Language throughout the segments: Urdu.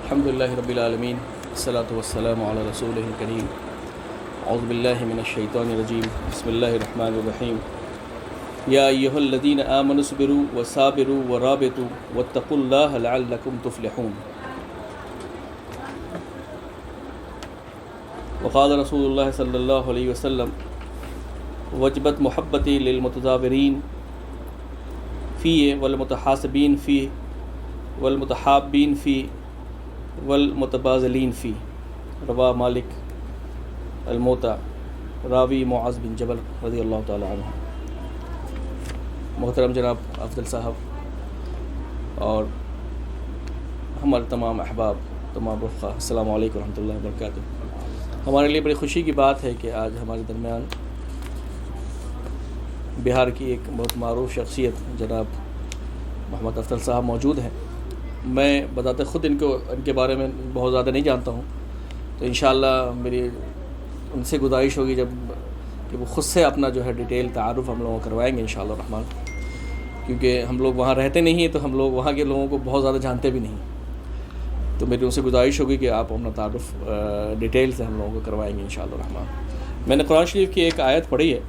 الحمدللہ رب العالمین والصلاة والسلام علی رسولہ الکریم اعوذ باللہ من الشیطان الرجیم بسم اللہ الرحمن الرحیم یا ایہا الذین آمنوا اصبروا وصابروا ورابطوا واتقوا اللہ لعلکم تفلحون. وقال رسول اللہ صلی اللہ علیہ وسلم وجبت محبتی للمتظاہرین فیہ والمتحاسبین فیہ والمتحابین فیہ والمتبازلین فی. روا مالک الموطا راوی معاذ بن جبل رضی اللہ تعالی عنہ. محترم جناب افضل صاحب اور ہمارے تمام احباب، تمام رفقا، السلام علیکم ورحمۃ اللہ وبرکاتہ. ہمارے لیے بڑی خوشی کی بات ہے کہ آج ہمارے درمیان بہار کی ایک بہت معروف شخصیت جناب محمد افضل صاحب موجود ہیں. میں بذات خود ان کے بارے میں بہت زیادہ نہیں جانتا ہوں، تو انشاءاللہ میری ان سے گزارش ہوگی جب کہ وہ خود سے اپنا جو ہے ڈیٹیل تعارف ہم لوگوں کو کروائیں گے انشاءاللہ الرحمن، کیونکہ ہم لوگ وہاں رہتے نہیں ہیں تو ہم لوگ وہاں کے لوگوں کو بہت زیادہ جانتے بھی نہیں. تو میری ان سے گزارش ہوگی کہ آپ اپنا تعارف ڈیٹیل سے ہم لوگوں کو کروائیں گے انشاءاللہ الرحمن. میں نے قرآن شریف کی ایک آیت پڑھی ہے.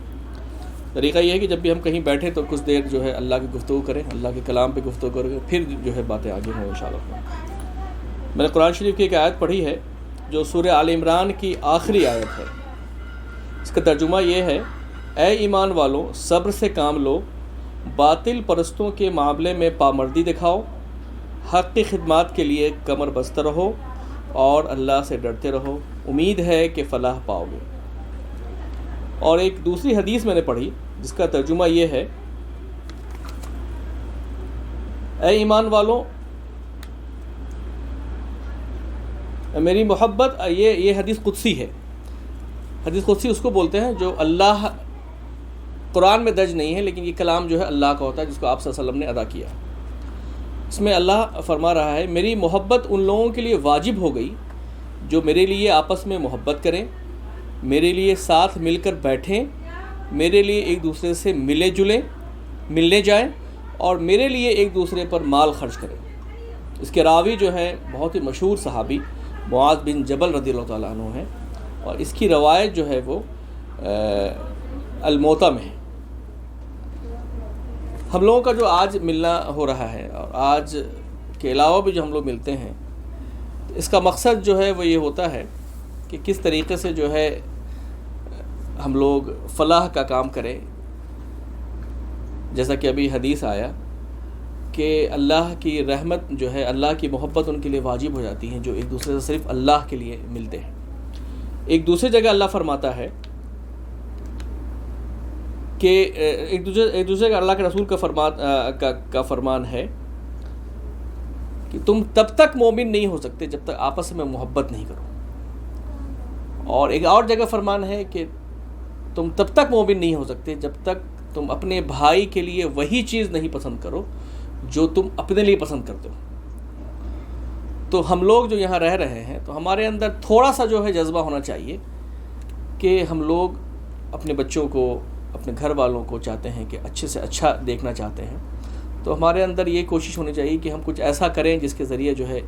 طریقہ یہ ہے کہ جب بھی ہم کہیں بیٹھیں تو کچھ دیر جو ہے اللہ کی گفتگو کریں، اللہ کے کلام پہ گفتگو کریں، پھر جو ہے باتیں آگے ہوں انشاءاللہ. میں نے قرآن شریف کی ایک آیت پڑھی ہے جو سورہ آل عمران کی آخری آیت ہے. اس کا ترجمہ یہ ہے: اے ایمان والو، صبر سے کام لو، باطل پرستوں کے معاملے میں پامردی دکھاؤ، حق کی خدمات کے لیے کمر بستہ رہو اور اللہ سے ڈرتے رہو، امید ہے کہ فلاح پاؤ گے. اور ایک دوسری حدیث میں نے پڑھی جس کا ترجمہ یہ ہے: اے ایمان والو میری محبت. یہ حدیث قدسی ہے. حدیث قدسی اس کو بولتے ہیں جو اللہ قرآن میں درج نہیں ہے، لیکن یہ کلام جو ہے اللہ کا ہوتا ہے جس کو آپ صلی اللہ علیہ وسلم نے ادا کیا. اس میں اللہ فرما رہا ہے: میری محبت ان لوگوں کے لیے واجب ہو گئی جو میرے لیے آپس میں محبت کریں، میرے لیے ساتھ مل کر بیٹھیں، میرے لیے ایک دوسرے سے ملنے جائیں اور میرے لیے ایک دوسرے پر مال خرچ کریں. اس کے راوی جو ہیں بہت ہی مشہور صحابی معاذ بن جبل رضی اللہ تعالیٰ عنہ ہیں، اور اس کی روایت جو ہے وہ الموطا میں ہے. ہم لوگوں کا جو آج ملنا ہو رہا ہے اور آج کے علاوہ بھی جو ہم لوگ ملتے ہیں، اس کا مقصد جو ہے وہ یہ ہوتا ہے کہ کس طریقے سے جو ہے ہم لوگ فلاح کا کام کریں. جیسا کہ ابھی حدیث آیا کہ اللہ کی رحمت جو ہے، اللہ کی محبت ان کے لیے واجب ہو جاتی ہے جو ایک دوسرے سے صرف اللہ کے لیے ملتے ہیں. ایک دوسری جگہ اللہ فرماتا ہے کہ ایک دوسرے کا اللہ کے رسول کا فرمان ہے کہ تم تب تک مومن نہیں ہو سکتے جب تک آپس میں محبت نہیں کرو. اور ایک اور جگہ فرمان ہے کہ تم تب تک مومن نہیں ہو سکتے جب تک تم اپنے بھائی کے لیے وہی چیز نہیں پسند کرو جو تم اپنے لیے پسند کرتے ہو. تو ہم لوگ جو یہاں رہ رہے ہیں تو ہمارے اندر تھوڑا سا جو ہے جذبہ ہونا چاہیے کہ ہم لوگ اپنے بچوں کو، اپنے گھر والوں کو چاہتے ہیں کہ اچھے سے اچھا دیکھنا چاہتے ہیں. تو ہمارے اندر یہ کوشش ہونی چاہیے کہ ہم کچھ ایسا کریں جس کے ذریعے جو ہے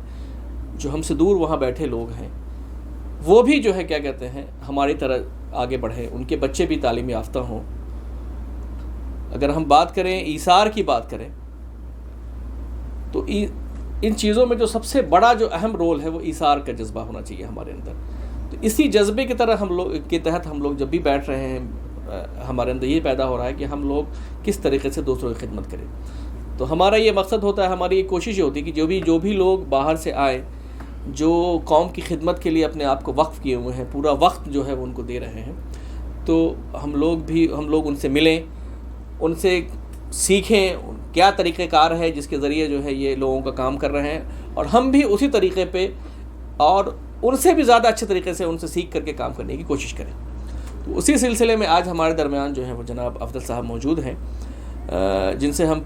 جو ہم سے دور وہاں بیٹھے لوگ ہیں وہ بھی جو ہے کیا کہتے ہیں ہماری طرح آگے بڑھیں، ان کے بچے بھی تعلیم یافتہ ہوں. اگر ہم بات کریں ایثار کی بات کریں تو ان چیزوں میں جو سب سے بڑا جو اہم رول ہے وہ ایثار کا جذبہ ہونا چاہیے ہمارے اندر. تو اسی جذبے کی طرح ہم لوگ کے تحت ہم لوگ جب بھی بیٹھ رہے ہیں ہمارے اندر یہ پیدا ہو رہا ہے کہ ہم لوگ کس طریقے سے دوسروں کی خدمت کریں. تو ہمارا یہ مقصد ہوتا ہے، ہماری یہ کوشش یہ ہوتی ہے کہ جو بھی لوگ باہر سے آئیں، جو قوم کی خدمت کے لیے اپنے آپ کو وقف کیے ہوئے ہیں، پورا وقت جو ہے وہ ان کو دے رہے ہیں، تو ہم لوگ ان سے ملیں، ان سے سیکھیں کیا طریقہ کار ہے جس کے ذریعے جو ہے یہ لوگوں کا کام کر رہے ہیں، اور ہم بھی اسی طریقے پہ اور ان سے بھی زیادہ اچھے طریقے سے ان سے سیکھ کر کے کام کرنے کی کوشش کریں. تو اسی سلسلے میں آج ہمارے درمیان جو ہے وہ جناب افضل صاحب موجود ہیں، جن سے ہم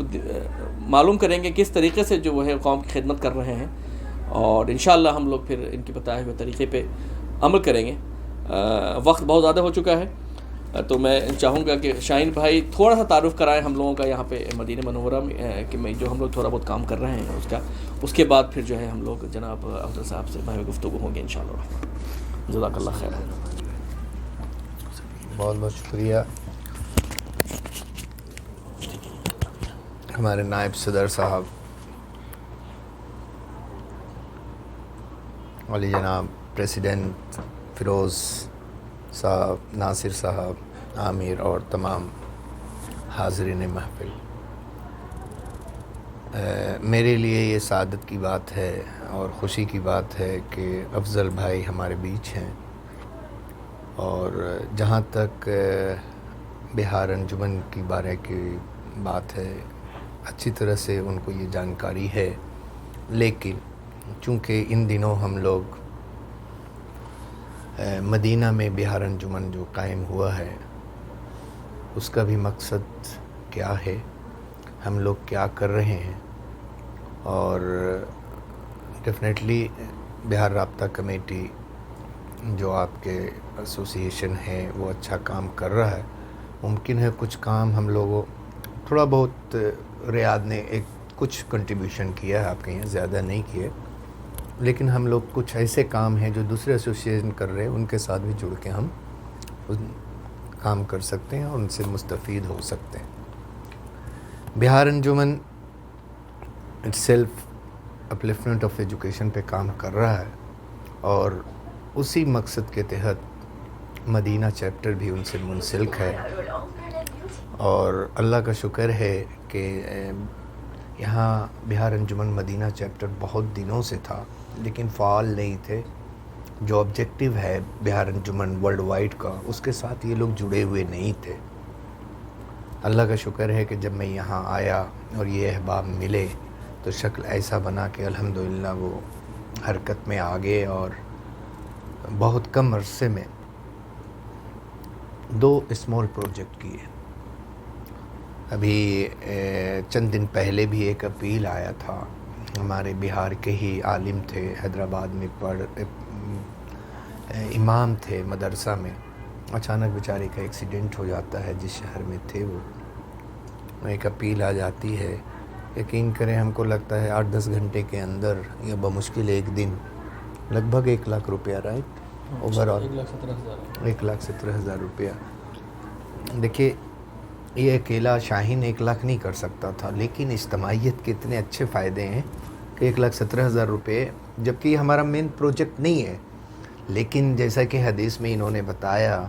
معلوم کریں گے کس طریقے سے جو وہ ہے قوم کی خدمت کر رہے ہیں، اور انشاءاللہ ہم لوگ پھر ان کے بتائے ہوئے طریقے پہ عمل کریں گے. وقت بہت زیادہ ہو چکا ہے. تو میں چاہوں گا کہ شاہین بھائی تھوڑا سا تعارف کرائیں ہم لوگوں کا یہاں پہ مدینہ منورہ میں کہ میں جو ہم لوگ تھوڑا بہت کام کر رہے ہیں اس کے بعد پھر جو ہے ہم لوگ جناب افضل صاحب سے باہمی گفتگو ہوں گے انشاءاللہ. جزاک اللہ خیر. بہت بہت شکریہ ہمارے نائب صدر صاحب علی جناب پریسیڈنٹ فیروز صاحب، ناصر صاحب، عامر اور تمام حاضرین محفل. میرے لیے یہ سعادت کی بات ہے اور خوشی کی بات ہے کہ افضل بھائی ہمارے بیچ ہیں، اور جہاں تک بہار انجمن کی بارے کی بات ہے اچھی طرح سے ان کو یہ جانکاری ہے، لیکن چونکہ ان دنوں ہم لوگ مدینہ میں بہار انجمن جو قائم ہوا ہے اس کا بھی مقصد کیا ہے، ہم لوگ کیا کر رہے ہیں، اور ڈیفینیٹلی بہار رابطہ کمیٹی جو آپ کے ایسوسیشن ہے وہ اچھا کام کر رہا ہے. ممکن ہے کچھ کام ہم لوگوں تھوڑا بہت ریاض نے ایک کچھ کنٹریبیوشن کیا ہے، آپ کے یہاں زیادہ نہیں کیے، لیکن ہم لوگ کچھ ایسے کام ہیں جو دوسرے ایسوسیشن کر رہے ہیں ان کے ساتھ بھی جڑ کے ہم کام کر سکتے ہیں اور ان سے مستفید ہو سکتے ہیں. بہار انجمن اٹ سیلف اپلفٹمنٹ آف ایجوکیشن پہ کام کر رہا ہے، اور اسی مقصد کے تحت مدینہ چیپٹر بھی ان سے منسلک ہے. اور اللہ کا شکر ہے کہ یہاں بہار انجمن مدینہ چیپٹر بہت دنوں سے تھا لیکن فعال نہیں تھے. جو آبجیکٹیو ہے بہار انجمن ورلڈ وائڈ کا اس کے ساتھ یہ لوگ جڑے ہوئے نہیں تھے. اللہ کا شکر ہے کہ جب میں یہاں آیا اور یہ احباب ملے تو شکل ایسا بنا کہ الحمدللہ وہ حرکت میں آ گئے، اور بہت کم عرصے میں 2 اسمال پروجیکٹ کیے. ابھی چند دن پہلے بھی ایک اپیل آیا تھا، ہمارے بہار کے ہی عالم تھے، حیدرآباد میں امام تھے مدرسہ میں، اچانک بیچارے کا ایکسیڈنٹ ہو جاتا ہے جس شہر میں تھے وہ. ایک اپیل آ جاتی ہے، یقین کریں ہم کو لگتا ہے 8-10 گھنٹے کے اندر یا بمشکل ایک دن لگ بھگ 1 لاکھ روپیہ، رائٹ، اوور آل 1,17,000 روپیہ. دیکھیے یہ اکیلا شاہین 1 لاکھ نہیں کر سکتا تھا، لیکن اجتماعیت کے اتنے اچھے فائدے ہیں کہ 1,17,000 روپے، جبکہ یہ ہمارا مین پروجیکٹ نہیں ہے، لیکن جیسا کہ حدیث میں انہوں نے بتایا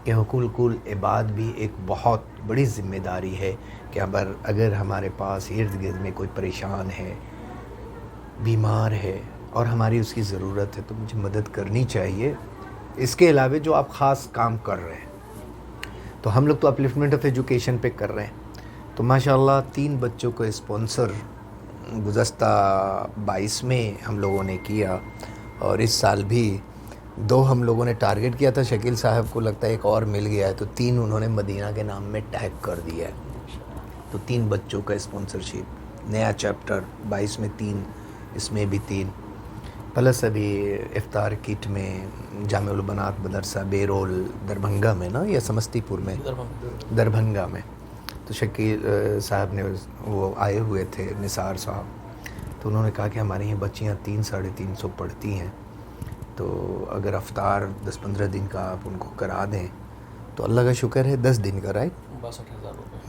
کہ حقوق العباد بھی ایک بہت بڑی ذمہ داری ہے کہ اگر ہمارے پاس ارد گرد میں کوئی پریشان ہے، بیمار ہے اور ہماری اس کی ضرورت ہے تو مجھے مدد کرنی چاہیے. اس کے علاوہ جو آپ خاص کام کر رہے ہیں، تو ہم لوگ تو اپلفٹمنٹ آف ایجوکیشن پہ کر رہے ہیں. تو ماشاءاللہ 3 بچوں کو اسپانسر گزشتہ 22 میں ہم لوگوں نے کیا، اور اس سال بھی 2 ہم لوگوں نے ٹارگٹ کیا تھا. شکیل صاحب کو لگتا ہے ایک اور مل گیا ہے، تو 3 انہوں نے مدینہ کے نام میں ٹیگ کر دیا ہے. تو 3 بچوں کا اسپانسرشپ، نیا چیپٹر 22 میں 3، اس میں بھی 3، پلس ابھی افطار کٹ میں جامع البنات مدرسہ بیرول دربھنگا میں نا یا سمستی پور میں، دربھنگا میں، تو شکیل صاحب نے وہ آئے ہوئے تھے، نثار صاحب، تو انہوں نے کہا کہ ہماری یہ بچیاں 300-350 پڑھتی ہیں، تو اگر افطار 10-15 دن کا آپ ان کو کرا دیں تو اللہ کا شکر ہے 10 دن کا، رائٹ،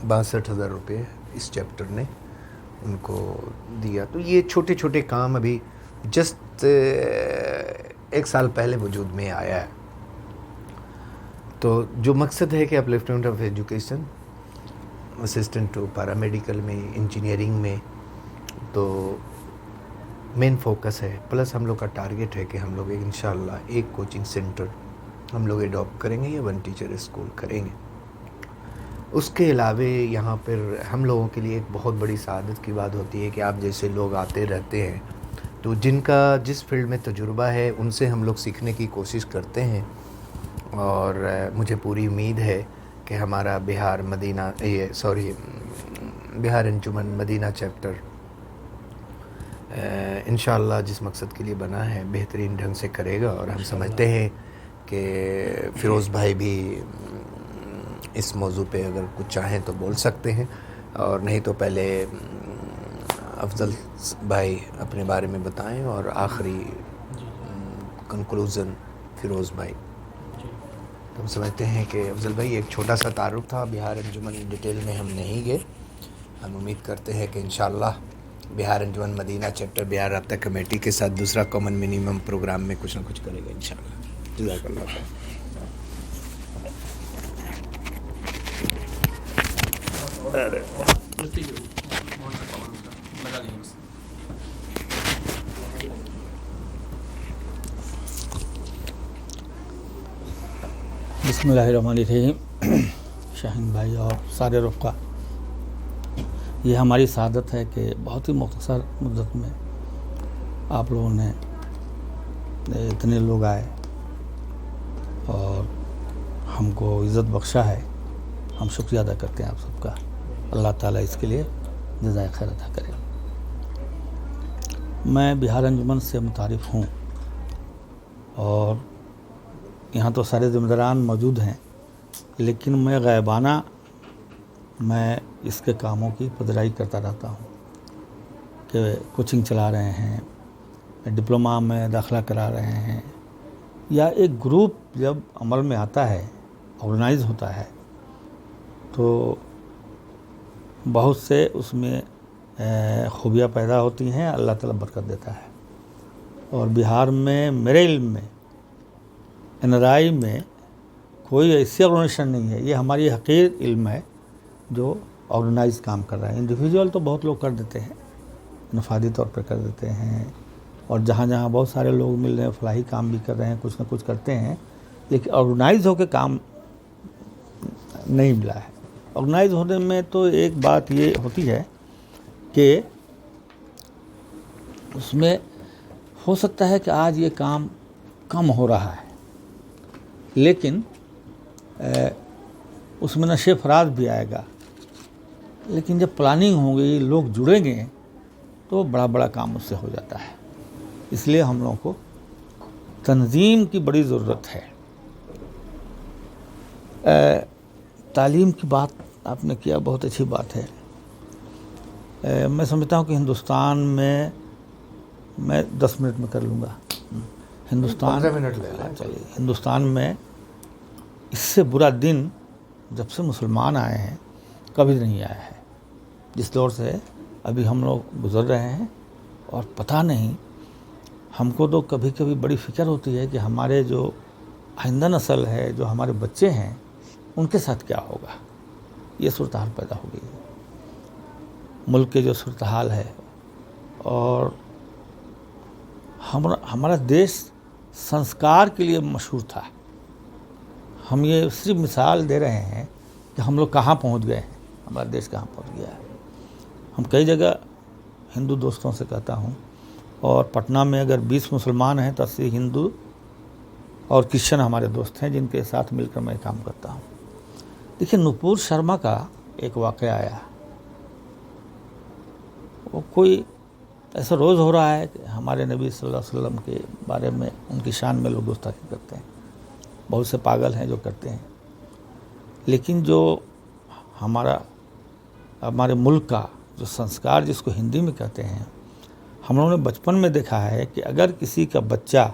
62,000 روپے اس چیپٹر نے ان کو دیا. تو یہ چھوٹے چھوٹے کام ابھی جسٹ 1 سال پہلے وجود میں آیا ہے. تو جو مقصد ہے کہ upliftment of education, assistant to paramedical میں، انجینئرنگ میں، تو مین فوکس ہے. پلس ہم لوگ کا ٹارگٹ ہے کہ ہم لوگ انشاءاللہ ایک کوچنگ سینٹر ہم لوگ ایڈاپٹ کریں گے یا 1 ٹیچر اسکول کریں گے. اس کے علاوہ یہاں پر ہم لوگوں کے لیے ایک بہت بڑی سعادت کی بات ہوتی ہے کہ آپ جیسے لوگ آتے رہتے ہیں، تو جن کا جس فیلڈ میں تجربہ ہے ان سے ہم لوگ سیکھنے کی کوشش کرتے ہیں. اور مجھے پوری امید ہے کہ ہمارا بہار انجمن مدینہ چیپٹر انشاءاللہ جس مقصد کے لیے بنا ہے بہترین ڈھنگ سے کرے گا. اور ہم سمجھتے ہیں کہ فیروز بھائی بھی اس موضوع پہ اگر کچھ چاہیں تو بول سکتے ہیں، اور نہیں تو پہلے افضل بھائی اپنے بارے میں بتائیں، اور آخری کنکلوژن فیروز بھائی. ہم سمجھتے ہیں کہ افضل بھائی ایک چھوٹا سا تعارف تھا، بہار انجمن ڈیٹیل میں ہم نہیں گئے. ہم امید کرتے ہیں کہ انشاءاللہ بہار انجمن مدینہ چیپٹر بہار رابطہ کمیٹی کے ساتھ دوسرا کامن منیمم پروگرام میں کچھ نہ کچھ کرے گا انشاءاللہ. جزاک اللہ خیر. بسم اللہ الرحمن الرحیم. شاہین بھائی اور سارے رفقا، یہ ہماری سعادت ہے کہ بہت ہی مختصر مدت میں آپ لوگوں نے اتنے لوگ آئے اور ہم کو عزت بخشا ہے. ہم شکریہ ادا کرتے ہیں آپ سب کا. اللہ تعالیٰ اس کے لیے جزائے خیر عطا کرے. میں بہار انجمن سے متعارف ہوں اور یہاں تو سارے ذمہ داران موجود ہیں، لیکن میں غائبانہ میں اس کے کاموں کی پذیرائی کرتا رہتا ہوں کہ کوچنگ چلا رہے ہیں، ڈپلومہ میں داخلہ کرا رہے ہیں، یا ایک گروپ جب عمل میں آتا ہے، آرگنائز ہوتا ہے، تو بہت سے اس میں خوبیاں پیدا ہوتی ہیں. اللہ تعالیٰ برکت دیتا ہے. اور بہار میں میرے علم میں NRI میں کوئی ایسی آرگنائزیشن نہیں ہے، یہ ہماری حقیر علم ہے جو آرگنائز کام کر رہا ہے. انڈیویجول تو بہت لوگ کر دیتے ہیں، انفرادی طور پر کر دیتے ہیں، اور جہاں جہاں بہت سارے لوگ مل رہے ہیں فلاحی کام بھی کر رہے ہیں، کچھ نہ کچھ کرتے ہیں، لیکن آرگنائز ہو کے کام نہیں ملا ہے. آرگنائز ہونے میں تو ایک بات یہ ہوتی ہے کہ اس میں ہو سکتا ہے کہ آج یہ کام کم ہو رہا ہے، لیکن اس میں نشے فراز بھی آئے گا. لیکن جب پلاننگ ہوگی، لوگ جڑیں گے، تو بڑا بڑا کام اس سے ہو جاتا ہے. اس لیے ہم لوگوں کو تنظیم کی بڑی ضرورت ہے. تعلیم کی بات آپ نے کیا، بہت اچھی بات ہے. میں سمجھتا ہوں کہ ہندوستان میں 10 منٹ میں کر لوں گا. 15 منٹ لے لیں. چلیے، ہندوستان میں اس سے برا دن جب سے مسلمان آئے ہیں کبھی نہیں آیا ہے. جس دور سے ابھی ہم لوگ گزر رہے ہیں، اور پتہ نہیں، ہم کو تو کبھی کبھی بڑی فکر ہوتی ہے کہ ہمارے جو آئندہ نسل ہے، جو ہمارے بچے ہیں، ان کے ساتھ کیا ہوگا. یہ صورتحال پیدا ہو گئی ہے ملک کے جو صورتحال ہے. اور ہمارا دیش سنسکار کے لیے مشہور تھا. ہم یہ صرف مثال دے رہے ہیں کہ ہم لوگ کہاں پہنچ گئے ہیں، ہمارا دیش کہاں پہنچ گیا ہے. ہم کئی جگہ ہندو دوستوں سے کہتا ہوں، اور پٹنہ میں اگر 20 مسلمان ہیں تو 80 ہندو اور کرسچن ہمارے دوست ہیں جن کے ساتھ مل کر میں کام کرتا ہوں. دیکھیے، نپور شرما کا ایک واقعہ آیا. وہ کوئی ایسا روز ہو رہا ہے کہ ہمارے نبی صلی اللہ علیہ وسلم کے بارے میں، ان کی شان میں لوگ گستاخی کرتے ہیں. بہت سے پاگل ہیں جو کرتے ہیں. لیکن جو ہمارے ملک کا جو سنسکار، جس کو ہندی میں کہتے ہیں، ہم لوگوں نے بچپن میں دیکھا ہے کہ اگر کسی کا بچہ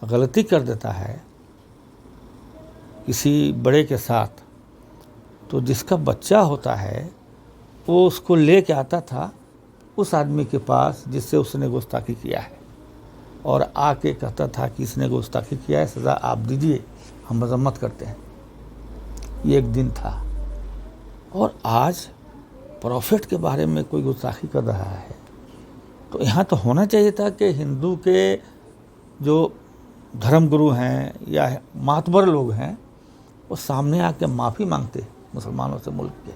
غلطی کر دیتا ہے کسی بڑے کے ساتھ، تو جس کا بچہ ہوتا ہے وہ اس کو لے کے آتا تھا اس آدمی کے پاس جس سے اس نے گستاخی کیا ہے، اور آ کے کہتا تھا کہ اس نے گستاخی کیا ہے، سزا آپ دیجئے، ہم مذمت کرتے ہیں. یہ ایک دن تھا. اور آج پروفٹ کے بارے میں کوئی گستاخی کر رہا ہے، تو یہاں تو ہونا چاہیے تھا کہ ہندو کے جو دھرم گرو ہیں یا معتبر لوگ ہیں، وہ سامنے آ کے معافی مانگتے مسلمانوں سے، ملک کے.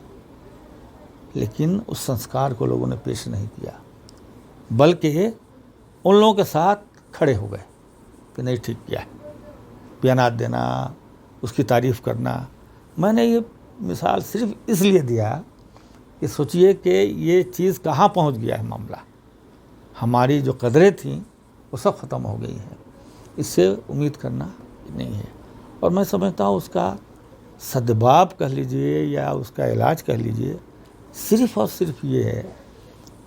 لیکن اس سنسکار کو لوگوں نے پیش نہیں کیا، بلکہ ان لوگوں کے ساتھ کھڑے ہو گئے کہ نہیں، ٹھیک کیا ہے. بیانات دینا، اس کی تعریف کرنا. میں نے یہ مثال صرف اس لیے دیا کہ سوچئے کہ یہ چیز کہاں پہنچ گیا ہے معاملہ. ہماری جو قدریں تھیں وہ سب ختم ہو گئی ہیں. اس سے امید کرنا نہیں ہے. اور میں سمجھتا ہوں اس کا سدباب کہہ لیجئے یا اس کا علاج کہہ لیجئے، صرف اور صرف یہ ہے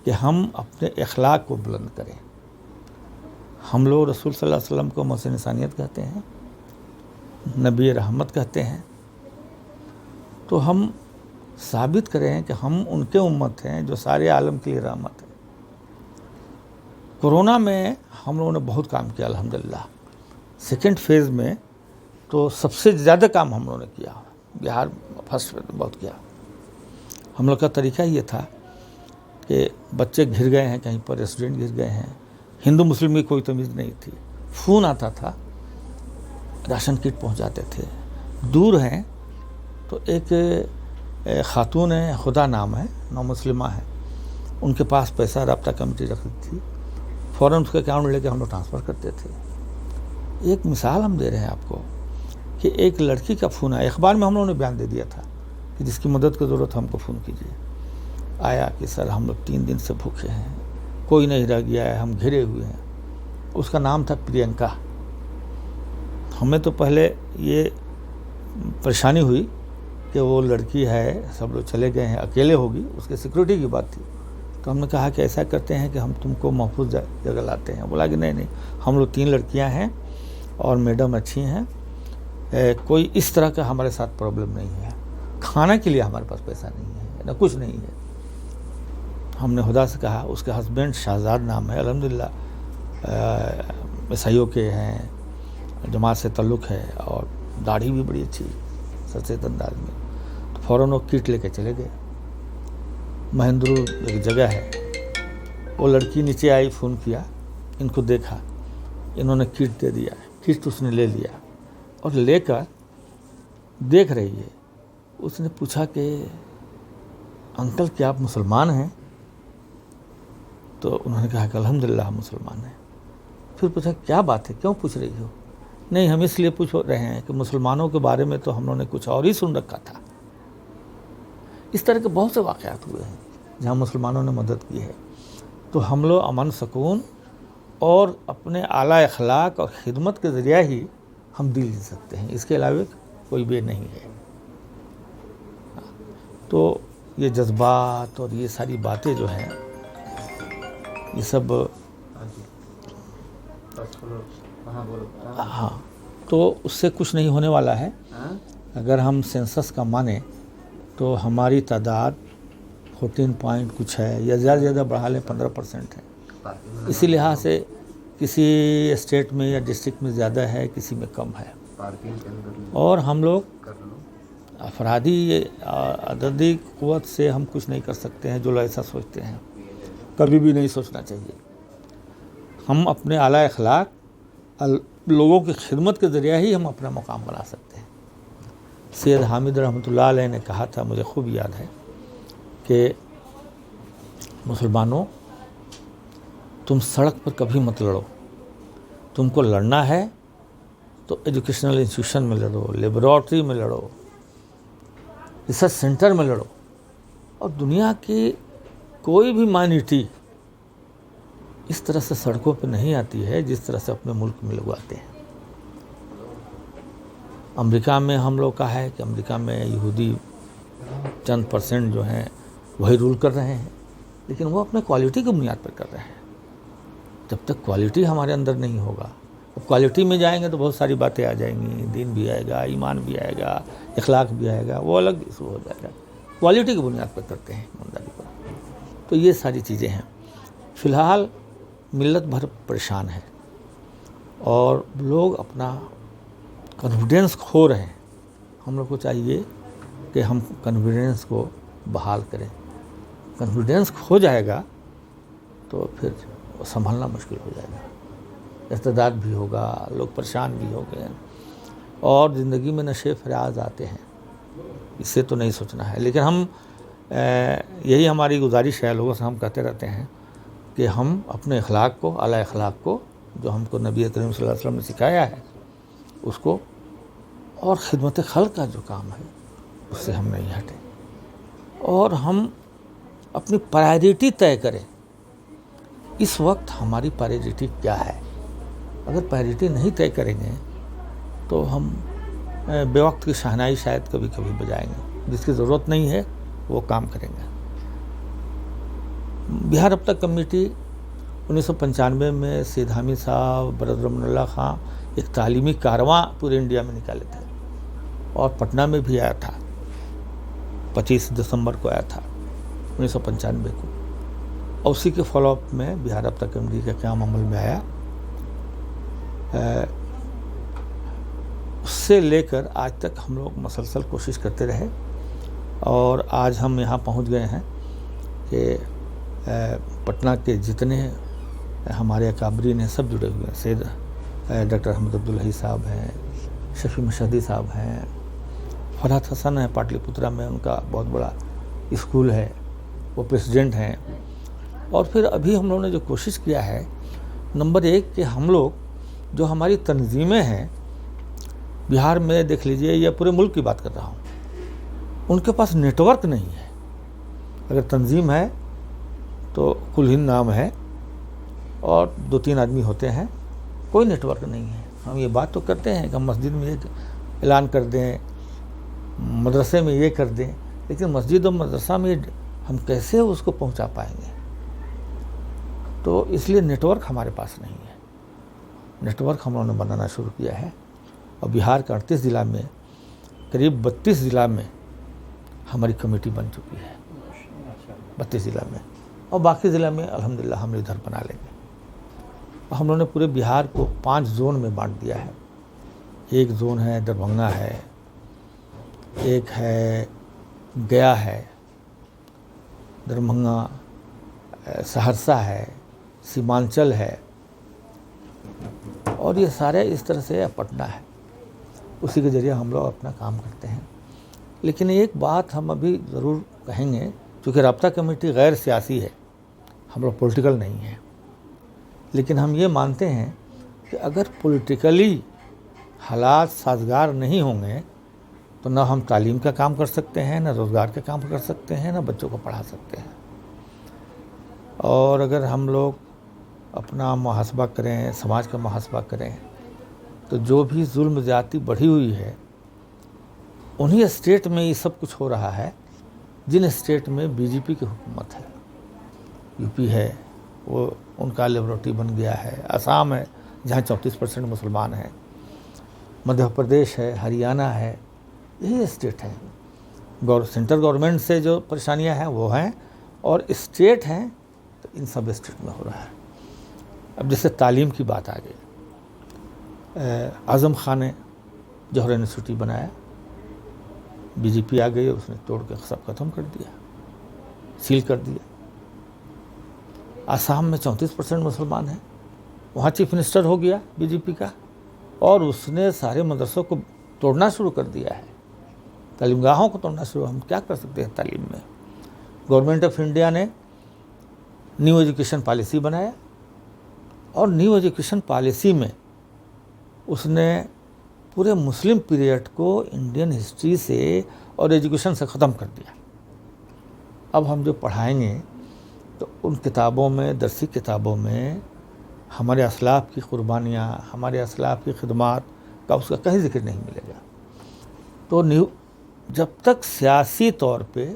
کہ ہم اپنے اخلاق کو بلند کریں. ہم لوگ رسول صلی اللہ علیہ وسلم کو محسن انسانیت کہتے ہیں، نبی رحمت کہتے ہیں، تو ہم ثابت کریں کہ ہم ان کے امت ہیں جو سارے عالم کے لیے رحمت ہے. کورونا میں ہم لوگوں نے بہت کام کیا الحمدللہ. سیکنڈ فیز میں تو سب سے زیادہ کام ہم لوگوں نے کیا. بہار فرسٹ فیز میں بہت کیا. ہم لوگ کا طریقہ یہ تھا کہ بچے گھر گئے ہیں کہیں پر، اسٹوڈنٹ گر گئے ہیں، ہندو مسلم کی کوئی تمیز نہیں تھی. فون آتا تھا، راشن کٹ پہنچاتے تھے. دور ہیں تو ایک خاتون ہے، خدا نام ہے، نامسلمہ ہے، ان کے پاس پیسہ رابطہ کمیٹی رکھی تھی، فوراً اس کے اکاؤنٹ لے کے ہم لوگ ٹرانسفر کرتے تھے. ایک مثال ہم دے رہے ہیں آپ کو کہ ایک لڑکی کا فون آیا، اخبار میں ہم لوگوں نے بیان دے دیا تھا کہ جس کی مدد کی ضرورت ہم کو فون کیجیے. آیا کہ سر ہم لوگ 3 دن سے بھوکے ہیں، کوئی نہیں رہ گیا ہے، ہم گھرے ہوئے ہیں. اس کا نام تھا پرینکا. ہمیں تو پہلے یہ پریشانی ہوئی کہ وہ لڑکی ہے، سب لوگ چلے گئے ہیں، اکیلے ہوگی، اس کے سیکورٹی کی بات تھی. تو ہم نے کہا کہ ایسا کرتے ہیں کہ ہم تم کو محفوظ جگہ لاتے ہیں. بولا کہ نہیں، ہم لوگ 3 لڑکیاں ہیں اور میڈم اچھی ہیں، کوئی اس طرح کا ہمارے ساتھ پرابلم نہیں ہے. کھانا کے لیے ہمارے پاس پیسہ نہیں ہے، نہ کچھ نہیں ہے. ہم نے خدا سے کہا. اس کے ہسبینڈ شہزاد نام ہے، الحمدللہ عیسائیوں کے ہیں، جماعت سے تعلق ہے، اور داڑھی بھی بڑی اچھی سچیت انداز میں. تو فوراً وہ کٹ لے کے چلے گئے. مہندرو ایک جگہ ہے، وہ لڑکی نیچے آئی، فون کیا، ان کو دیکھا، انہوں نے کٹ دے دیا. کٹ اس نے لے لیا اور لے کر دیکھ رہی ہے. اس نے پوچھا کہ انکل کیا آپ مسلمان ہیں؟ تو انہوں نے کہا کہ الحمدللہ ہم مسلمان ہیں. پھر پوچھا کیا بات ہے، کیوں پوچھ رہی ہو؟ نہیں، ہم اس لیے پوچھ رہے ہیں کہ مسلمانوں کے بارے میں تو ہم لوگوں نے کچھ اور ہی سن رکھا تھا. اس طرح کے بہت سے واقعات ہوئے ہیں جہاں مسلمانوں نے مدد کی ہے. تو ہم لوگ امن سکون اور اپنے اعلیٰ اخلاق اور خدمت کے ذریعہ ہی ہم دل جیت سکتے ہیں، اس کے علاوہ کوئی بے نہیں ہے. تو یہ جذبات اور یہ ساری باتیں جو ہیں، یہ سب ہاں، تو اس سے کچھ نہیں ہونے والا ہے. اگر ہم سینسس کا مانیں تو ہماری تعداد 14 پوائنٹ کچھ ہے، یا زیادہ سے زیادہ بڑھا لیں 15% ہے. اسی لحاظ سے کسی اسٹیٹ میں یا ڈسٹرکٹ میں زیادہ ہے، کسی میں کم ہے. اور ہم لوگ افرادی عددی قوت سے ہم کچھ نہیں کر سکتے ہیں. جو لوگ ایسا سوچتے ہیں، کبھی بھی نہیں سوچنا چاہیے. ہم اپنے اعلیٰ اخلاق، لوگوں کی خدمت کے ذریعہ ہی ہم اپنا مقام بنا سکتے ہیں. سید حامد رحمۃ اللہ علیہ نے کہا تھا، مجھے خوب یاد ہے، کہ مسلمانوں تم سڑک پر کبھی مت لڑو. تم کو لڑنا ہے تو ایجوکیشنل انسٹیٹیوشن میں لڑو، لیبارٹری میں لڑو، ریسرچ سینٹر میں لڑو. اور دنیا کی کوئی بھی مائنورٹی اس طرح سے سڑکوں پہ نہیں آتی ہے جس طرح سے اپنے ملک میں لوگ آتے ہیں. امریکہ میں ہم لوگ کا ہے کہ امریکہ میں یہودی چند % جو ہیں وہی رول کر رہے ہیں، لیکن وہ اپنے کوالٹی کی بنیاد پر کر رہے ہیں. جب تک کوالٹی ہمارے اندر نہیں ہوگا، اب کوالٹی میں جائیں گے تو بہت ساری باتیں آ جائیں گی، دین بھی آئے گا، ایمان بھی آئے گا، اخلاق بھی آئے گا، وہ الگ ایشو ہو جائے گا. کوالٹی کی بنیاد پر کرتے ہیں ایمانداری پر. تو یہ ساری چیزیں ہیں. فی الحال ملت بھر پریشان ہے اور لوگ اپنا کانفیڈینس کھو رہے ہیں. ہم لوگ کو چاہیے کہ ہم کانفیڈینس کو بحال کریں. کانفیڈینس کھو جائے گا تو پھر سنبھالنا مشکل ہو جائے گا. ارتداد بھی ہوگا، لوگ پریشان بھی ہو گئے، اور زندگی میں نشے فراز آتے ہیں. اس سے تو نہیں سوچنا ہے. لیکن ہم یہی ہماری گزارش ہے لوگوں سے، ہم کہتے رہتے ہیں کہ ہم اپنے اخلاق کو، اعلیٰ اخلاق کو، جو ہم کو نبی کریم صلی اللہ علیہ وسلم نے سکھایا ہے، اس کو، اور خدمت خلق کا جو کام ہے اس سے ہم نہیں ہٹیں. اور ہم اپنی پرائرٹی طے کریں. اس وقت ہماری پرائرٹی کیا ہے؟ اگر پرائرٹی نہیں طے کریں گے تو ہم بے وقت کی شہنائی شاید کبھی کبھی بجائیں گے، جس کی ضرورت نہیں ہے وہ کام کریں گے۔ بہار اب تک کمیٹی 1995 میں سید حامد صاحب، برادر امن اللہ خان ایک تعلیمی کارواں پورے انڈیا میں نکالے تھے، اور پٹنہ میں بھی آیا تھا، 25 دسمبر کو آیا تھا 1995 کو، اور اسی کے فالو اپ میں بہار اب تک کمیٹی کا قیام عمل میں آیا۔ اس سے لے کر آج تک ہم لوگ مسلسل کوشش کرتے رہے، اور آج ہم یہاں پہنچ گئے ہیں کہ پٹنہ کے جتنے ہمارے اکابرین ہیں سب جڑے ہوئے ہیں۔ سید ڈاکٹر احمد عبدالحی صاحب ہیں، شفیع مشہدی صاحب ہیں، فرحت حسن ہے، پاٹلی پترا میں ان کا بہت بڑا اسکول ہے، وہ پریسیڈنٹ ہیں۔ اور پھر ابھی ہم لوگوں نے جو کوشش کیا ہے، نمبر 1 کہ ہم لوگ جو ہماری تنظیمیں ہیں بہار میں، دیکھ لیجئے یا پورے ملک کی بات کر رہا ہوں، ان کے پاس نیٹ ورک نہیں ہے۔ اگر تنظیم ہے تو کل ہند نام ہے اور 2-3 آدمی ہوتے ہیں، کوئی نیٹ ورک نہیں ہے۔ ہم یہ بات تو کرتے ہیں کہ ہم مسجد میں یہ اعلان کر دیں، مدرسے میں یہ کر دیں، لیکن مسجد اور مدرسہ میں ہم کیسے اس کو پہنچا پائیں گے؟ تو اس لیے نیٹ ورک ہمارے پاس نہیں ہے۔ نیٹ ورک ہم لوگوں نے بنانا شروع کیا ہے، اور بہار کے 38 ضلع میں قریب 32 ضلع میں ہماری کمیٹی بن چکی ہے، 32 ضلع میں، اور باقی ضلع میں الحمدللہ ہم ادھر بنا لیں گے۔ ہم لوگوں نے پورے بہار کو 5 زون میں بانٹ دیا ہے۔ ایک زون ہے دربھنگا ہے، ایک ہے گیا ہے، دربھنگا، سہرسہ ہے، سیمانچل ہے، اور یہ سارے اس طرح سے پٹنہ ہے۔ اسی کے ذریعے ہم لوگ اپنا کام کرتے ہیں۔ لیکن ایک بات ہم ابھی ضرور کہیں گے، چونکہ رابطہ کمیٹی غیر سیاسی ہے، ہم لوگ پولیٹیکل نہیں ہیں، لیکن ہم یہ مانتے ہیں کہ اگر پولیٹیکلی حالات سازگار نہیں ہوں گے تو نہ ہم تعلیم کا کام کر سکتے ہیں، نہ روزگار کا کام کر سکتے ہیں، نہ بچوں کو پڑھا سکتے ہیں۔ اور اگر ہم لوگ اپنا محاسبہ کریں، سماج کا محاسبہ کریں، تو جو بھی ظلم زیادتی بڑھی ہوئی ہے انہی اسٹیٹ میں یہ سب کچھ ہو رہا ہے جن اسٹیٹ میں بی جے پی کی حکومت ہے۔ یو پی ہے، وہ ان کا لیبورٹری بن گیا ہے، آسام ہے جہاں 34% مسلمان ہیں، مدھیہ پردیش ہے، ہریانہ ہے، یہی اسٹیٹ ہیں۔ سینٹرل گورنمنٹ سے جو پریشانیاں ہیں وہ ہیں، اور اسٹیٹ ہیں تو ان سب اسٹیٹ میں ہو رہا ہے۔ اب جیسے تعلیم کی بات آ گئی، اعظم خان نے جوہر یونیورسٹی بنایا، بی جے پی آ گئی، اس نے توڑ کے سب ختم کر دیا، سیل کر دیا۔ آسام میں 34% مسلمان ہیں، وہاں چیف منسٹر ہو گیا بی جے پی کا، اور اس نے سارے مدرسوں کو توڑنا شروع کر دیا ہے، تعلیم گاہوں کو توڑنا شروع۔ ہم کیا کر سکتے ہیں تعلیم میں؟ گورنمنٹ آف انڈیا نے نیو ایجوکیشن پالیسی بنایا، اور نیو ایجوکیشن پالیسی میں اس نے پورے مسلم پیریڈ کو انڈین ہسٹری سے اور ایجوکیشن سے ختم کر دیا۔ اب ہم جو پڑھائیں گے تو ان کتابوں میں، درسی کتابوں میں ہمارے اسلاف کی قربانیاں، ہمارے اسلاف کی خدمات کا اس کا کہیں ذکر نہیں ملے گا۔ تو جب تک سیاسی طور پہ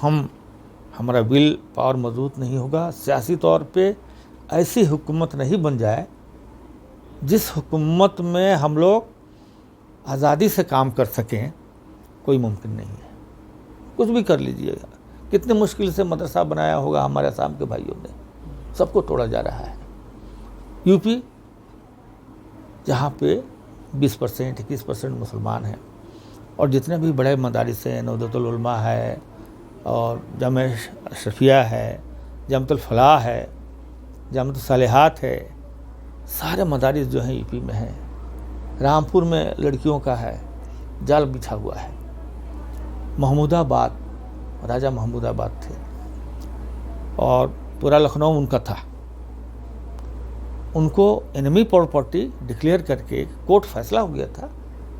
ہمارا ول پاور مضبوط نہیں ہوگا، سیاسی طور پہ ایسی حکومت نہیں بن جائے جس حکومت میں ہم لوگ آزادی سے کام کر سکیں، کوئی ممکن نہیں ہے۔ کچھ بھی کر لیجئے گا، کتنے مشکل سے مدرسہ بنایا ہوگا ہمارے آسام کے بھائیوں نے، سب کو توڑا جا رہا ہے۔ یو پی جہاں پہ 20%، 21% مسلمان ہیں، اور جتنے بھی بڑے مدارس ہیں، نہضت العلماء ہے، اور جامعہ اشرفیہ ہے، جامعۃ الفلاح ہے، جامعۃ الصالحات ہے، سارے مدارس جو ہیں یو پی میں ہیں۔ رامپور میں لڑکیوں کا ہے، جال بچھا ہوا ہے۔ محمود آباد، راجہ محمود آباد تھے، اور پورا لکھنؤ ان کا تھا، ان کو انیمی پراپرٹی ڈکلیئر کر کے کورٹ فیصلہ ہو گیا تھا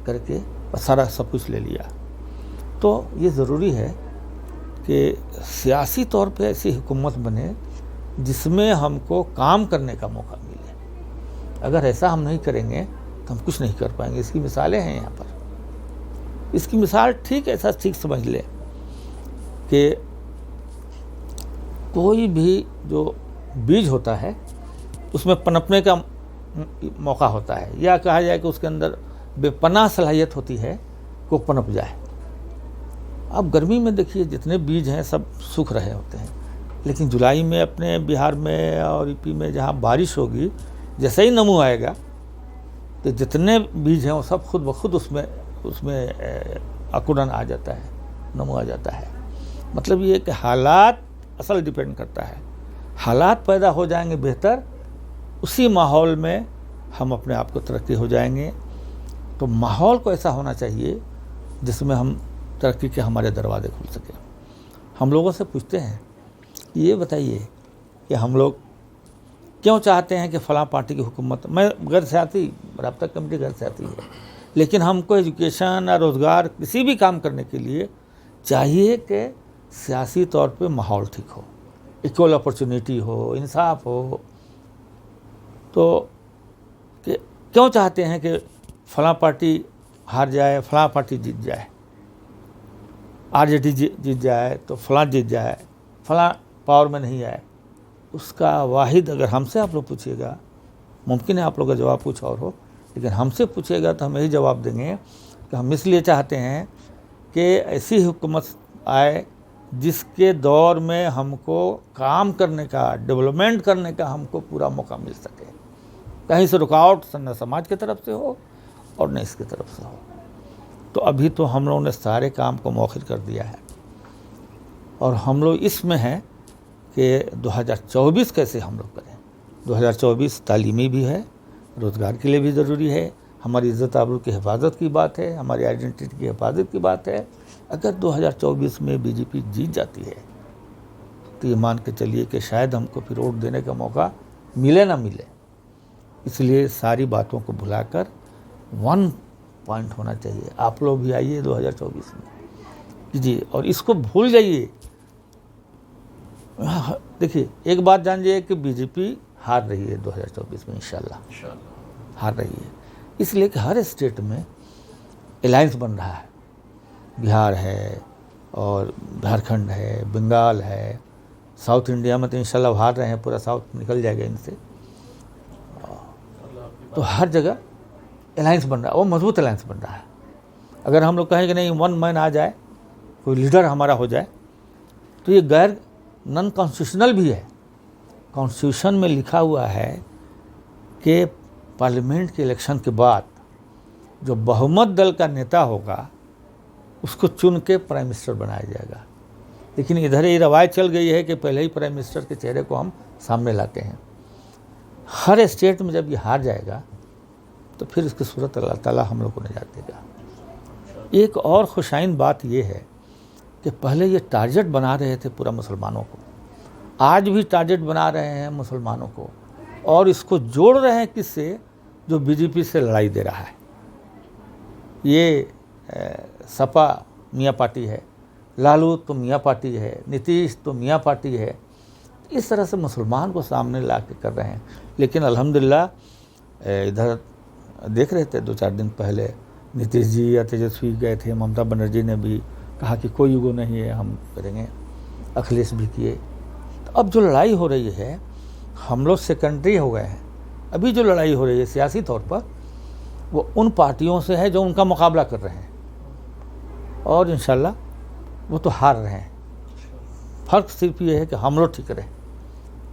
کر کے سارا سب کچھ لے لیا۔ تو یہ ضروری ہے کہ سیاسی طور پہ ایسی حکومت بنے جس میں ہم کو کام کرنے کا موقع ملے۔ اگر ایسا ہم نہیں کریں گے تو ہم کچھ نہیں کر پائیں گے. اس کی مثالیں ہیں یہاں پر. اس کی مثال ٹھیک ایسا ٹھیک سمجھ لیں کہ کوئی بھی جو بیج ہوتا ہے اس میں پنپنے کا موقع ہوتا ہے, یا کہا جائے کہ اس کے اندر بے پناہ صلاحیت ہوتی ہے کہ وہ پنپ جائے. اب گرمی میں دیکھیے جتنے بیج ہیں سب سوکھ رہے ہوتے ہیں, لیکن جولائی میں اپنے بہار میں اور یو پی میں جہاں بارش ہوگی, جیسے ہی نمو آئے گا تو جتنے بیج ہیں وہ سب خود بخود اس میں اکڑن آ جاتا ہے, نمو آ جاتا ہے. مطلب یہ کہ حالات اصل ڈیپینڈ کرتا ہے. حالات پیدا ہو جائیں گے بہتر, اسی ماحول میں ہم اپنے آپ کو ترقی ہو جائیں گے. تو ماحول کو ایسا ہونا چاہیے جس میں ہم ترقی کے ہمارے دروازے کھل سکیں. ہم لوگوں سے پوچھتے ہیں یہ بتائیے کہ ہم لوگ کیوں چاہتے ہیں کہ فلاں پارٹی کی حکومت, میں غیر سیاسی رابطہ کمیٹی غیر سیاسی ہے, لیکن ہم کو ایجوکیشن اور روزگار کسی بھی کام کرنے کے لیے چاہیے کہ سیاسی طور پہ ماحول ٹھیک ہو, ایکول اپرچونیٹی ہو, انصاف ہو. تو کیوں چاہتے ہیں کہ فلاں پارٹی ہار جائے, فلاں پارٹی جیت جائے, آر جے ڈی جیت جائے تو فلاں جیت جائے, فلاں پاور میں نہیں آئے. اس کا واحد اگر ہم سے آپ لوگ پوچھیے گا, ممکن ہے آپ لوگ کا جواب کچھ اور ہو, لیکن ہم سے پوچھیے گا تو ہم یہی جواب دیں گے کہ ہم اس لیے چاہتے ہیں کہ ایسی حکومت آئے جس کے دور میں ہم کو کام کرنے کا, ڈیولپمنٹ کرنے کا ہم کو پورا موقع مل سکے. کہیں سے رکاوٹ نہ سماج کی طرف سے ہو اور نہ اس کی طرف سے ہو. تو ابھی تو ہم لوگوں نے سارے کام کو مؤخر کر دیا ہے, اور ہم لوگ اس میں ہیں کہ 2024 کیسے ہم لوگ کریں. 2024 تعلیمی بھی ہے, روزگار کے لیے بھی ضروری ہے, ہماری عزت آبرو کی حفاظت کی بات ہے, ہماری آئیڈینٹی کی حفاظت کی بات ہے. اگر 2024 میں بی جے پی جیت جاتی ہے تو یہ مان کے چلیے کہ شاید ہم کو پھر ووٹ دینے کا موقع ملے نہ ملے. اس لیے ساری باتوں کو بھلا کر ون پوائنٹ ہونا چاہیے. آپ لوگ بھی آئیے 2024 میں جی, اور اس کو بھول جائیے. دیکھیے ایک بات جانیے کہ بی جے پی ہار رہی ہے 2024 میں, انشاءاللہ ہار رہی ہے. اس لیے کہ ہر اسٹیٹ میں الائنس بن رہا ہے. بہار ہے اور جھارکھنڈ ہے, بنگال ہے, ساؤتھ انڈیا میں تو انشاءاللہ ہار رہے ہیں, پورا ساؤتھ نکل جائے گا ان سے. تو ہر جگہ الائنس بن رہا ہے, وہ مضبوط الائنس بن رہا ہے. اگر ہم لوگ کہیں کہ نہیں ون مین آ جائے, کوئی لیڈر ہمارا ہو جائے, تو یہ غیر نان کانسٹیٹیوشنل بھی ہے. کانسٹیٹیوشن میں لکھا ہوا ہے کہ پارلیمنٹ کے الیکشن کے بعد جو بہمت دل کا نیتا ہوگا اس کو چن کے پرائم منسٹر بنایا جائے گا. لیکن ادھر یہ روایت چل گئی ہے کہ پہلے ہی پرائم منسٹر کے چہرے کو ہم سامنے لاتے ہیں. ہر اسٹیٹ میں جب یہ ہار جائے گا تو پھر اس کی صورت اللہ تعالیٰ ہم لوگ کو نجات دے گا. ایک اور خوشائن بات یہ ہے کہ پہلے یہ ٹارگٹ بنا رہے تھے پورا مسلمانوں کو, آج بھی ٹارگٹ بنا رہے ہیں مسلمانوں کو, اور اس کو جوڑ رہے ہیں کس سے, جو بی جے پی سے لڑائی دے رہا ہے. یہ سپا میاں پارٹی ہے, لالو تو میاں پارٹی ہے, نتیش تو میاں پارٹی ہے. اس طرح سے مسلمان کو سامنے لا کے کر رہے ہیں. لیکن الحمدللہ ادھر دیکھ رہے تھے 2-4 دن پہلے نتیش جی یا تیجسوی گئے تھے, ممتا بنرجی نے بھی کہا کہ کوئی ایگو نہیں ہے, ہم کریں گے, اکھلیش بھی کیے. تو اب جو لڑائی ہو رہی ہے ہم لوگ سیکنڈری ہو گئے ہیں. ابھی جو لڑائی ہو رہی ہے سیاسی طور پر وہ ان پارٹیوں سے ہے جو ان کا مقابلہ کر رہے ہیں, اور انشاءاللہ وہ تو ہار رہے ہیں. فرق صرف یہ ہے کہ ہم لوگ ٹھیک رہیں.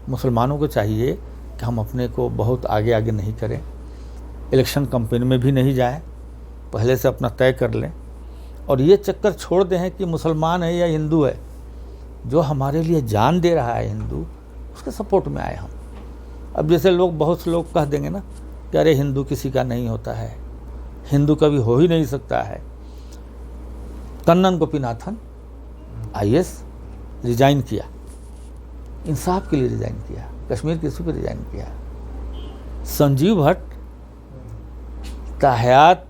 مسلمانوں کو چاہیے کہ ہم اپنے کو بہت آگے نہیں کریں, الیکشن کمپین میں بھی نہیں جائیں, پہلے سے اپنا طے کر لیں, اور یہ چکر چھوڑ دیں کہ مسلمان ہے یا ہندو ہے, جو ہمارے لیے جان دے رہا ہے ہندو, اس کے سپورٹ میں آئے ہم. اب جیسے بہت سے لوگ کہہ دیں گے نا کہ ارے ہندو کسی کا نہیں ہوتا ہے, ہندو کبھی ہو ہی نہیں سکتا ہے. کنن گوپیناتھن IAS ریزائن کیا, انصاف کے لیے ریزائن کیا, کشمیر کے ایشو پہ ریزائن کیا. سنجیو بھٹ تاحیات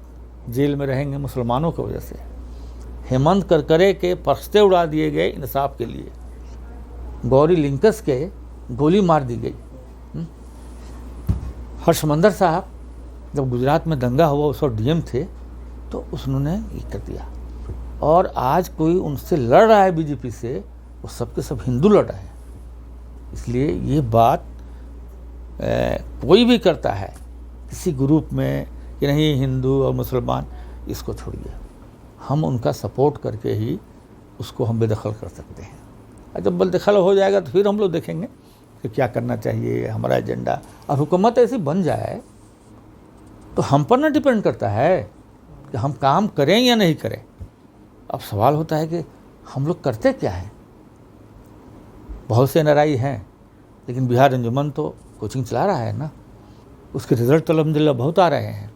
جیل میں رہیں گے مسلمانوں کی وجہ سے. ہیمنت کرکرے کے پرستے اڑا دیے گئے انصاف کے لیے. گوری لنکس کے گولی مار دی گئی. ہرش مندر صاحب جب گجرات میں دنگا ہوا اس وقت DM تھے تو انہوں نے یہ کر دیا. اور آج کوئی ان سے لڑ رہا ہے BJP سے، وہ سب کے سب ہندو لڑ رہے ہیں. اس لیے یہ بات کوئی بھی کرتا ہے کسی گروپ میں کہ نہیں ہندو اور مسلمان، اس کو چھوڑیے. ہم ان کا سپورٹ کر کے ہی اس کو ہم بے دخل کر سکتے ہیں. اور جب بے دخل ہو جائے گا تو پھر ہم لوگ دیکھیں گے کہ کیا کرنا چاہیے ہمارا ایجنڈا. اور حکومت ایسی بن جائے تو ہم پر نہ ڈپینڈ کرتا ہے کہ ہم کام کریں یا نہیں کریں. اب سوال ہوتا ہے کہ ہم لوگ کرتے کیا ہیں. بہت سے NRI ہیں لیکن بہار انجمن تو کوچنگ چلا رہا ہے نا، اس کے رزلٹ تو الحمدللہ بہت آ رہے ہیں.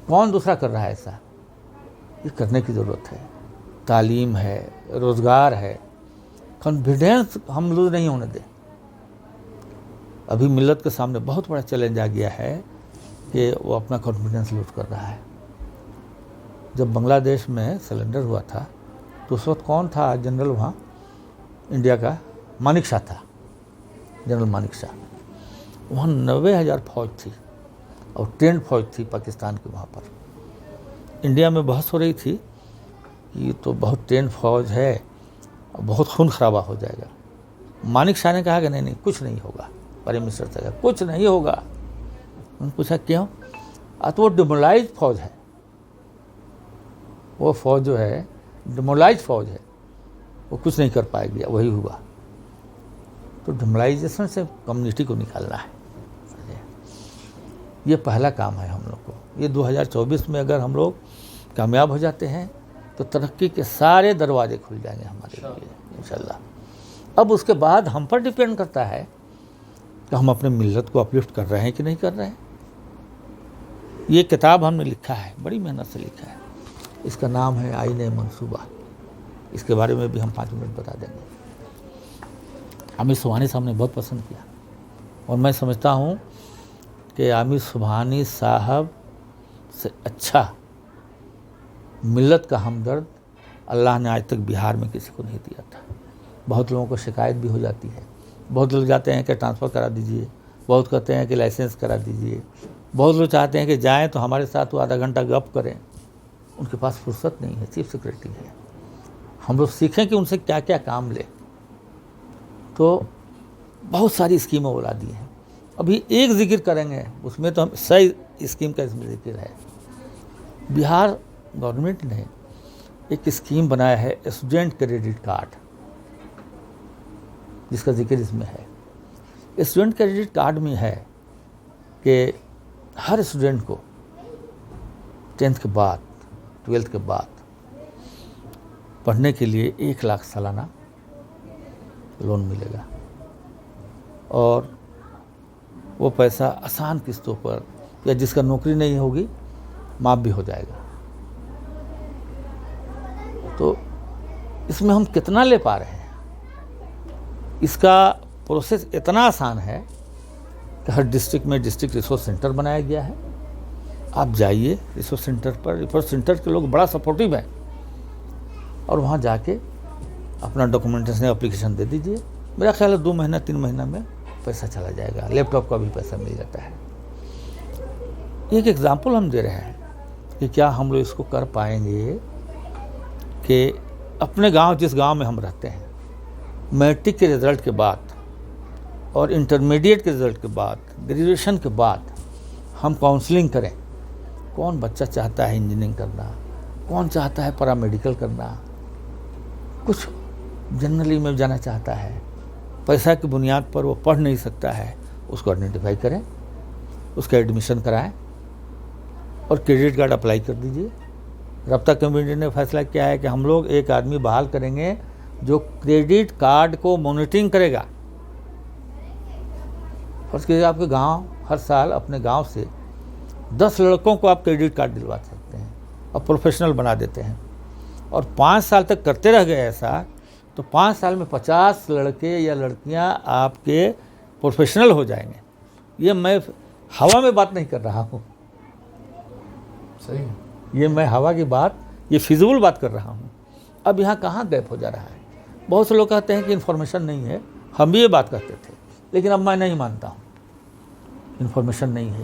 کون دوسرا کر رہا ہے ایسا؟ یہ کرنے کی ضرورت ہے. تعلیم ہے، روزگار ہے، کانفیڈینس ہم لوز نہیں ہونے دیں. ابھی ملت کے سامنے بہت بڑا چیلنج آ گیا ہے کہ وہ اپنا کانفیڈینس لوز کر رہا ہے. جب بنگلہ دیش میں سلنڈر ہوا تھا تو اس وقت کون تھا جنرل وہاں انڈیا کا؟ مانک شاہ تھا، جنرل مانک شاہ. وہاں 90,000 فوج تھی اور ٹرینڈ فوج تھی پاکستان کی وہاں پر. انڈیا میں بحث ہو رہی تھی کہ یہ تو بہت ٹرینڈ فوج ہے اور بہت خون خرابہ ہو جائے گا. مانک شاہ نے کہا کہ نہیں کچھ نہیں ہوگا. پرائم منسٹر سے کہا کچھ نہیں ہوگا. انہوں نے پوچھا کیوں؟ تو وہ ڈیمولائز فوج ہے، وہ فوج جو ہے ڈیمولائز فوج ہے، وہ کچھ نہیں کر پائے گی. وہی ہوا. تو ڈیمولائزیشن سے کمیونٹی کو نکالنا ہے. یہ پہلا کام ہے ہم لوگ کو. یہ 2024 میں اگر ہم لوگ کامیاب ہو جاتے ہیں تو ترقی کے سارے دروازے کھل جائیں گے ہمارے لیے انشاءاللہ. اب اس کے بعد ہم پر ڈپینڈ کرتا ہے کہ ہم اپنے ملت کو اپلفٹ کر رہے ہیں کہ نہیں کر رہے ہیں. یہ کتاب ہم نے لکھا ہے، بڑی محنت سے لکھا ہے. اس کا نام ہے آئین منصوبہ. اس کے بارے میں بھی ہم 5 منٹ بتا دیں گے. عامر سبحانی صاحب نے بہت پسند کیا اور میں سمجھتا ہوں کہ عامر سبحانی صاحب سے اچھا ملت کا ہمدرد اللہ نے آج تک بہار میں کسی کو نہیں دیا تھا. بہت لوگوں کو شکایت بھی ہو جاتی ہے. بہت لوگ جاتے ہیں کہ ٹرانسفر کرا دیجئے، بہت کہتے ہیں کہ لائسنس کرا دیجئے، بہت لوگ چاہتے ہیں کہ جائیں تو ہمارے ساتھ وہ آدھا گھنٹہ گپ کریں. ان کے پاس فرصت نہیں ہے. چیف سیکریٹری ہے. ہم لوگ سیکھیں کہ ان سے کیا کیا کام لیں. تو بہت ساری اسکیمیں بلا دی ہیں. ابھی ایک ذکر کریں گے، اس میں تو ہم صحیح اسکیم کا اس میں ذکر ہے. بہار گورنمنٹ نے ایک اسکیم بنایا ہے اسٹوڈنٹ کریڈٹ کارڈ، جس کا ذکر اس میں ہے. اسٹوڈنٹ کریڈٹ کارڈ میں ہے کہ ہر اسٹوڈنٹ کو 10th کے بعد 12th کے بعد پڑھنے کے لیے 1 لاکھ سالانہ لون ملے گا اور وہ پیسہ آسان قسطوں پر یا جس کا نوکری نہیں ہوگی معاف بھی ہو جائے گا. تو اس میں ہم کتنا لے پا رہے ہیں؟ اس کا پروسیس اتنا آسان ہے کہ ہر ڈسٹرکٹ میں ڈسٹرکٹ ریسورس سینٹر بنایا گیا ہے. آپ جائیے ریسورس سینٹر پر. ریسورس سینٹر کے لوگ بڑا سپورٹیو ہیں اور وہاں جا کے اپنا ڈاکومنٹیشن اپلیکیشن دے دیجئے. میرا خیال ہے 2 مہینہ 3 مہینہ میں پیسہ چلا جائے گا. لیپ ٹاپ کا بھی پیسہ مل جاتا ہے. ایک ایگزامپل ہم دے رہے ہیں کہ کیا ہم لوگ اس کو کر پائیں گے کہ اپنے گاؤں، جس گاؤں میں ہم رہتے ہیں، میٹرک کے رزلٹ کے بعد اور انٹرمیڈیٹ کے رزلٹ کے بعد، گریجویشن کے بعد ہم کاؤنسلنگ کریں. کون بچہ چاہتا ہے انجینئرنگ کرنا، کون چاہتا ہے پیرامیڈیکل کرنا، کچھ جنرلی میں جانا چاہتا ہے، پیسہ کی بنیاد پر وہ پڑھ نہیں سکتا ہے. اس کو آئیڈینٹیفائی کریں، اس کا ایڈمیشن کرائیں اور کریڈٹ کارڈ اپلائی کر دیجئے. رابطہ کمیٹی نے فیصلہ کیا ہے کہ ہم لوگ ایک آدمی بحال کریں گے جو کریڈٹ کارڈ کو مانیٹرنگ کرے گا. فرض کیجیے آپ کے گاؤں ہر سال اپنے گاؤں سے 10 لڑکوں کو آپ کریڈٹ کارڈ دلوا سکتے ہیں اور پروفیشنل بنا دیتے ہیں. اور 5 سال تک کرتے رہ گئے ایسا تو 5 سال میں 50 لڑکے یا لڑکیاں آپ کے پروفیشنل ہو جائیں گے. یہ میں ہوا میں بات نہیں کر رہا ہوں. صحیح. یہ میں ہوا کی بات، یہ فیزیبل بات کر رہا ہوں. اب یہاں کہاں گیپ ہو جا رہا ہے؟ بہت سے لوگ کہتے ہیں کہ انفارمیشن نہیں ہے. ہم بھی یہ بات کہتے تھے لیکن اب میں نہیں مانتا ہوں. انفارمیشن نہیں ہے.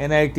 NIT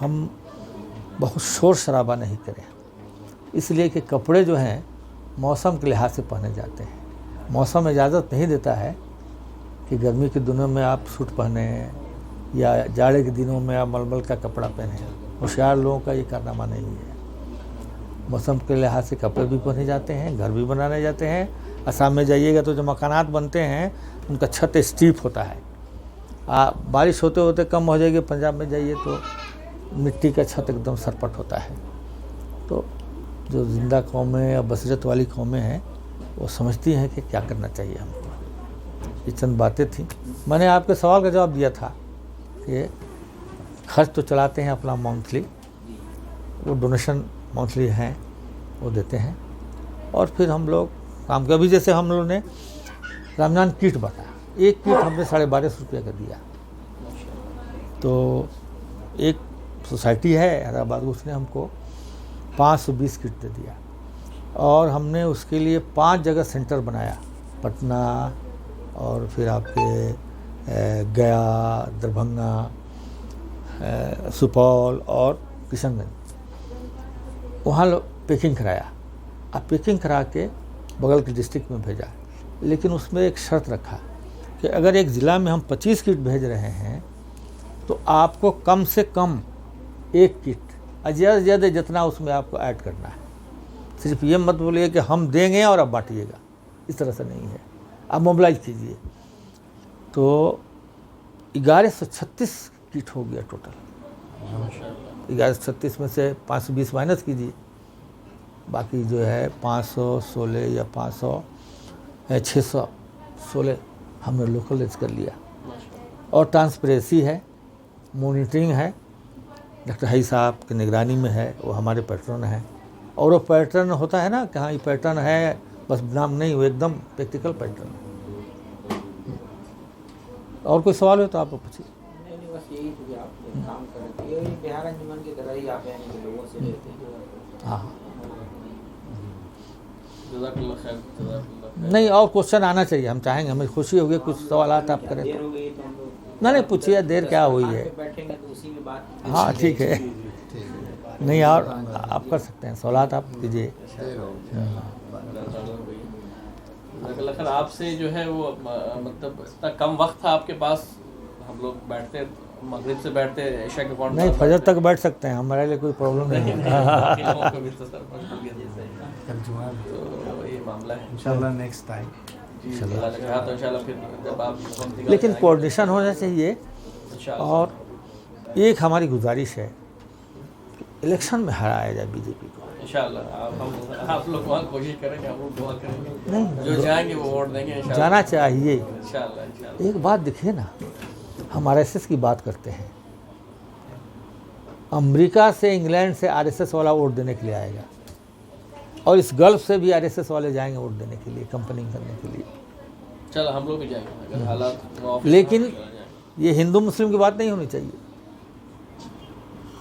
ہم بہت شور شرابہ نہیں کریں، اس لیے کہ کپڑے جو ہیں موسم کے لحاظ سے پہنے جاتے ہیں. موسم اجازت نہیں دیتا ہے کہ گرمی کے دنوں میں آپ سوٹ پہنیں یا جاڑے کے دنوں میں آپ ململ کا کپڑا پہنیں. ہوشیار لوگوں کا یہ کارنامہ نہیں ہے. موسم کے لحاظ سے کپڑے بھی پہنے جاتے ہیں، گھر بھی بنانے جاتے ہیں. آسام میں جائیے گا تو جو مکانات بنتے ہیں ان کا چھت اسٹیپ ہوتا ہے. بارش ہوتے ہوتے کم ہو جائے گی. پنجاب میں جائیے تو مٹی کا چھت ایک دم سرپٹ ہوتا ہے. تو جو زندہ قومیں یا بصیرت والی قومیں ہیں وہ سمجھتی ہیں کہ کیا کرنا چاہیے ہم کو. یہ چند باتیں تھیں. میں نے آپ کے سوال کا جواب دیا تھا کہ خرچ تو چلاتے ہیں اپنا منتھلی، وہ ڈونیشن منتھلی ہیں وہ دیتے ہیں. اور پھر ہم لوگ کام کے ابھی جیسے ہم لوگوں نے رمضان کٹ بانٹا، ایک کٹ ہم نے 1250 روپیہ کا دیا. تو ایک سوسائٹی ہے حیدرآباد، اس نے ہم کو 520 کٹ دے دیا. اور ہم نے اس کے لیے 5 جگہ سینٹر بنایا، پٹنہ اور پھر آپ کے گیا، دربھنگا، سپول اور کشن گنج. وہاں پیکنگ کرایا. اب پیکنگ کرا کے بغل کے ڈسٹرکٹ میں بھیجا. لیکن اس میں ایک شرط رکھا کہ اگر ایک ضلع میں ہم 25 کٹ بھیج رہے ہیں تو آپ کو کم سے کم 1 کٹ زیادہ سے زیادہ جتنا اس میں آپ کو ایڈ کرنا ہے. صرف یہ مت بولیے کہ ہم دیں گے اور اب بانٹیے گا، اس طرح سے نہیں ہے. آپ موبلائز کیجئے. تو 1136 کٹ ہو گیا ٹوٹل. 1136 میں سے 520 مائنس کیجیے، باقی جو ہے 516 یا 616 ہم نے لوکلائز کر لیا. اور ٹرانسپریسی ہے، مانیٹرنگ ہے، ڈاکٹر حئی صاحب کی نگرانی میں ہے. وہ ہمارے پیٹرن ہیں. اور وہ پیٹرن ہوتا ہے نا کہ ہاں یہ پیٹرن ہے بس نام نہیں، وہ ایک دم پریکٹیکل پیٹرن ہے. اور کوئی سوال ہو تو آپ کو پوچھیے. نہیں بس یہی کہ آپ کام کرتے ہیں بہار انجمن کے ذرا ہی آپ ہیں لوگوں سے لیتے ہیں. ہاں جزاک اللہ خیر. جزاک اللہ. نہیں، اور کوشچن آنا چاہیے. ہم چاہیں گے، ہمیں خوشی ہوگی کچھ سوالات آپ کریں دیر تو. ہو گئی تو ہم لوگ نہیں پوچھیے، دیر کیا ہوئی ہے. بیٹھیں گے تو اسی میں بات. ہاں ٹھیک ہے. نہیں اور آپ کر سکتے ہیں سوالات آپ کیجیے. جزاک اللہ خیر. آپ سے جو ہے وہ مطلب اتنا کم وقت تھا آپ کے پاس، ہم لوگ بیٹھتے مغرب سے بیٹھتے عشاء کے فوراً نہیں فجر تک بیٹھ سکتے ہیں، ہمارے لیے کوئی پرابلم نہیں ہے. تو یہ معاملہ ہے. انشاءاللہ نیکسٹ ٹائم. تو انشاءاللہ پھر جب آپ لیکن کوآرڈینیشن ہونا چاہیے. اور ایک ہماری گزارش ہے کہ الیکشن میں ہرایا جائے بی جے پی کو. انشاءاللہ آپ لوگ وہاں کوشش کریں گے، ہم لوگ دعا کریں گے، جو جائیں گے وہ ووٹ دیں گے انشاءاللہ. جانا چاہیے. انشاءاللہ. ایک بات دیکھیے نا، ہم RSS کی بات کرتے ہیں. امریکہ سے، انگلینڈ سے RSS والا ووٹ دینے کے لیے آئے گا، اور اس گلف سے بھی RSS والے جائیں گے ووٹ دینے کے لیے، کمپنی کرنے کے لیے. چلو ہم لوگ بھی جائیں گے اگر حالات. لیکن یہ ہندو مسلم کی بات نہیں ہونی چاہیے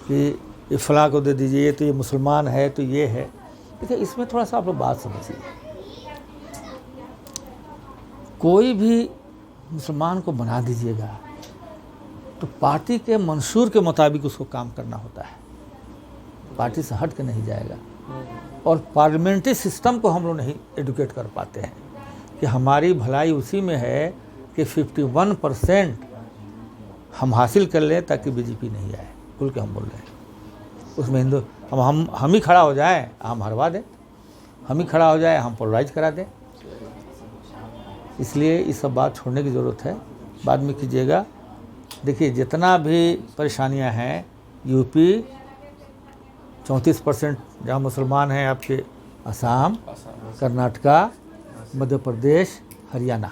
کہ یہ فلاں کو دے دیجیے، تو یہ مسلمان ہے تو یہ ہے. دیکھیں اس میں تھوڑا سا آپ لوگ بات سمجھیے. کوئی بھی مسلمان کو بنا دیجیے گا تو پارٹی کے منشور کے مطابق اس کو کام کرنا ہوتا ہے، پارٹی سے ہٹ کے نہیں جائے گا. اور پارلیمنٹری سسٹم کو ہم لوگ نہیں ایڈوکیٹ کر پاتے ہیں کہ ہماری بھلائی اسی میں ہے کہ 51% ہم حاصل کر لیں تاکہ بی جے پی نہیں آئے. کھل کے ہم بول رہے ہیں اس میں ہندو ہم ہی کھڑا ہو جائیں، ہم ہروا دیں. ہم ہی کھڑا ہو جائے، ہم پولرائز کرا دیں. اس لیے یہ سب بات چھوڑنے کی ضرورت ہے. بعد میں کیجیے گا. دیکھیے جتنا بھی پریشانیاں ہیں، یو پی 34% جہاں مسلمان ہیں، آپ کے آسام، کرناٹکا، مدھیہ پردیش، ہریانہ.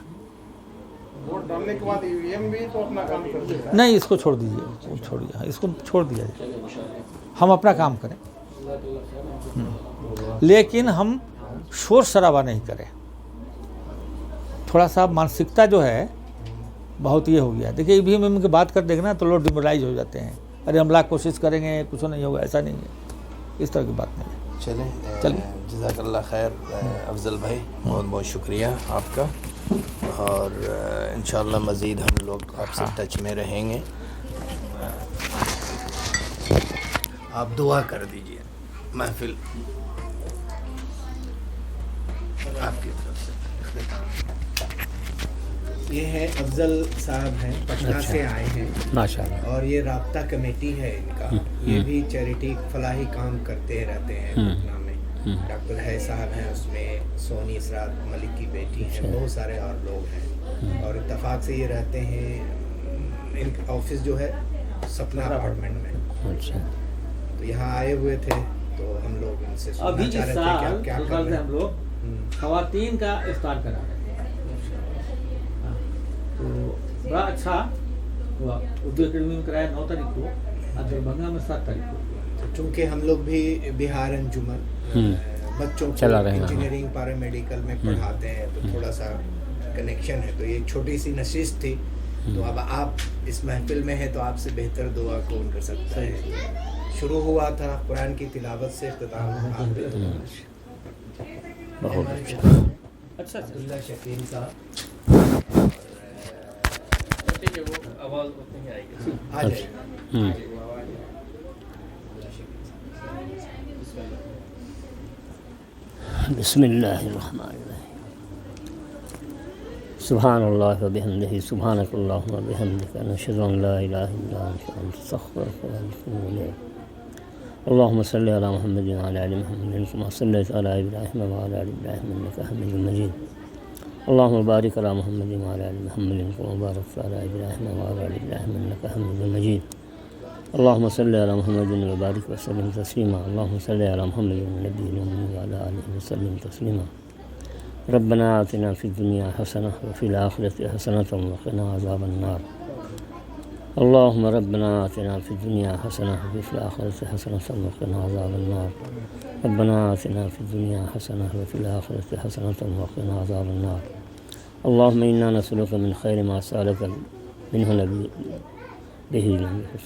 ووٹ ڈالنے کے بعد EVM بھی تو اپنا کام کرتے ہیں. نہیں اس کو چھوڑ دیجیے، چھوڑیے، اس کو چھوڑ دیا جائے. ہم اپنا کام کریں، لیکن ہم شور شرابہ نہیں کریں. تھوڑا سا مانسکتا جو ہے بہت یہ ہو گیا. دیکھیے EVM کی بات کر دیکھنا تو لوگ ڈیمورلائز ہو جاتے ہیں. ارے ہم لاکھ کوشش کریں گے کچھ نہیں ہوگا، ایسا نہیں ہے. اس طرح کی بات نہیں ہے. چلیں جزاک اللہ خیر افضل بھائی، بہت بہت شکریہ آپ کا. اور انشاءاللہ مزید ہم لوگ آپ سے ٹچ میں رہیں گے. آپ دعا کر دیجئے محفل آپ کی طرف سے. یہ ہے افضل صاحب ہیں, پٹنہ سے آئے ہیں ماشاء اللہ. اور یہ رابطہ کمیٹی ہے ان کا. یہ بھی چیریٹی فلاحی کام کرتے رہتے ہیں پٹنہ میں. ڈاکٹر ہے صاحب ہیں اس میں, سونی اسرات ملک کی بیٹی ہیں, بہت سارے اور لوگ ہیں. اور اتفاق سے یہ رہتے ہیں, ان کا آفس جو ہے سپنا اپارٹمنٹ میں. اچھا. تو یہاں آئے ہوئے تھے تو ہم لوگ ان سے ابھی سننا چاہ اس رہے تھے کہ سال آپ کیا 2 کر سال سے رہے ہم ہیں. لوگ خواتین کا افطار کرا رہے ہیں. ہاں. تو بڑا اچھا ہوا. اردو اکیڈمی میں کرایا 9 تاریخ کو, اور دربھنگا میں 7 تاریخ کو. چونکہ ہم لوگ بھی بہار انجمن بچوں کو چلا رہے ہیں. انجینئرنگ پیرا میڈیکل میں پڑھاتے ہیں, تو تھوڑا سا کنیکشن ہے. تو یہ چھوٹی سی نشست تھی. تو اب آپ اس محفل میں ہیں تو آپ سے بہتر دعا کون کر سکتا ہے. شروع ہوا تھا قرآن کی تلاوت سے, اختتام آپ پہ. بہت اچھا. اچھا عبداللہ شکیل صاحب ٹھیک ہے, وہ آواز اتنی ہی آئے گی. آ جائیے. بسم اللہ الرحمن الرحیم. سبحان اللہ و بحمدہ, سبحانک اللہم و بحمدک, نشہد ان لا الہ الا انت, نستغفرک و نتوب الیک. اللہم صلی علی محمد و علی آل محمد کما صلیت علی ابراہیم و علی آل ابراہیم انک حمید مجید. اللہم بارک علی محمد و علی آل محمد کما بارکت علی ابراہیم و علی آل ابراہیم انک حمید مجید. اللہم صلی علی محمد و بارک وسلم تسلیما. اللہم صلی علی محمد النبی الامی و علی آلہ وسلم تسلیما. ربنا آتنا فی الدنیا حسنہ وفی الآخرۃ حسنۃ وقنا عذاب النار. اللہم ربنا آتنا فی الدنیا حسنہ وفی الآخرۃ حسنۃ وقنا عذاب النار. ربنا آتنا فی الدنیا حسنہ وفی الآخرۃ حسنۃ وقنا عذاب النار. اللہم انا نسألک من خیر ما سألک منہ نبی بہ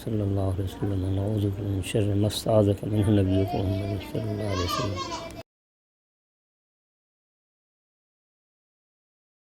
صلی اللہ علیہ وسلم, ونعوذ بک من شر ما استعاذک منہ نبیک محمد صلی اللہ علیہ وسلم.